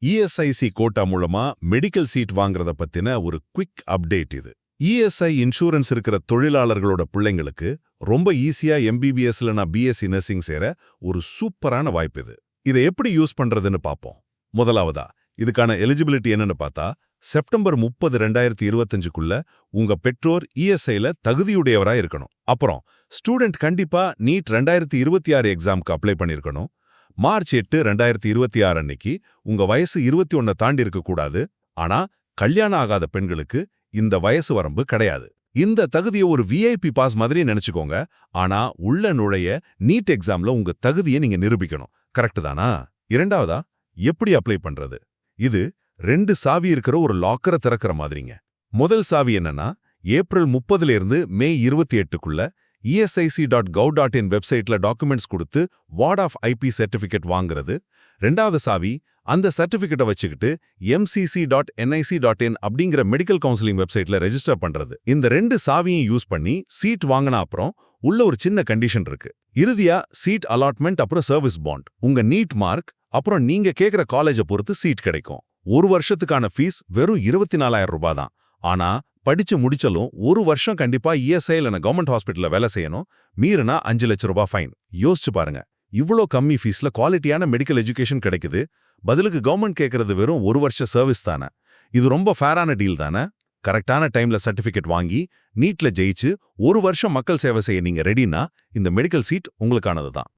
ESIC quota மூலமா medical seat வாங்குறத பத்தின ஒரு குவிக் அப்டேட் இது. இஎஸ்ஐ இன்சூரன்ஸ் இருக்கிற தொழிலாளர்களோட பிள்ளைங்களுக்கு ரொம்ப ஈஸியா எம்பிபிஎஸ்ல நான் பிஎஸ்சி நர்சிங் சேர ஒரு சூப்பரான வாய்ப்பு இது. இதை எப்படி யூஸ் பண்றதுன்னு பார்ப்போம். முதலாவதா இதுக்கான எலிஜிபிலிட்டி என்னன்னு பார்த்தா, செப்டம்பர் 30, 2025க்குள்ள உங்க பெற்றோர் இஎஸ்ஐல தகுதியுடையவரா இருக்கணும். அப்புறம் ஸ்டூடெண்ட் கண்டிப்பா நீட் 2026 எக்ஸாம்க்கு அப்ளை பண்ணிருக்கணும். மார்ச் 8, 2026 அன்னைக்கு உங்க வயசு 21 தாண்டி இருக்கக்கூடாது. ஆனா கல்யாணம் ஆகாத பெண்களுக்கு இந்த வயசு வரம்பு கிடையாது. இந்த தகுதியை ஒரு விஐபி பாஸ் மாதிரி நினைச்சுக்கோங்க. ஆனா உள்ள நுழைய நீட் எக்ஸாம்ல உங்க தகுதியை நீங்க நிரூபிக்கணும். கரெக்ட் தானா? இரண்டாவதா, எப்படி அப்ளை பண்றது? இது 2 சாவி இருக்கிற ஒரு லாக்கரை திறக்கிற மாதிரிங்க. முதல் சாவி என்னன்னா, ஏப்ரல் 30ல இருந்து மே 28க்குள்ள esic.gov.in வெப்சைட்ல டாக்குமெண்ட்ஸ் கொடுத்து வார்ட் ஆஃப் ஐபி சர்டிபிகேட் வாங்குறது. ரெண்டாவது சாவி, அந்த சர்டிபிகேட்டை வச்சுக்கிட்டு mcc.nic.in அப்படிங்கிற மெடிக்கல் கவுன்சிலிங் வெப்சைட்ல ரெஜிஸ்டர் பண்றது. இந்த 2 சாவியும் யூஸ் பண்ணி சீட் வாங்கின அப்புறம் உள்ள ஒரு சின்ன கண்டிஷன் இருக்கு. இறுதியா சீட் அலாட்மெண்ட் அப்புறம் சர்வீஸ் பாண்ட், உங்க நீட் மார்க் அப்புறம் நீங்க கேட்கிற காலேஜை பொறுத்து சீட் கிடைக்கும். ஒரு வருஷத்துக்கான ஃபீஸ் வெறும் 24,000 ரூபாய் தான். ஆனா படிச்சு முடிச்சலும் ஒரு வருஷம் கண்டிப்பா இஎஸ்ஐ இல்ல கவர்மெண்ட் ஹாஸ்பிட்டல்ல வேலை செய்யணும். மீறினா 5 லட்சம் ரூபாய் ஃபைன். யோசிச்சு பாருங்க, இவ்வளோ கம்மி ஃபீஸ்ல குவாலிட்டியான மெடிக்கல் எஜுகேஷன் கிடைக்குது. பதிலுக்கு கவர்மெண்ட் கேட்கறது வெறும் ஒரு வருஷ சர்வீஸ் தானே. இது ரொம்ப ஃபேரான டீல் தானே. கரெக்டான டைம்ல சர்டிபிகேட் வாங்கி நீட்ல ஜெயிச்சு ஒரு வருஷம் மக்கள் சேவை செய்ய நீங்க ரெடினா இந்த மெடிக்கல் சீட் உங்களுக்கானது தான்.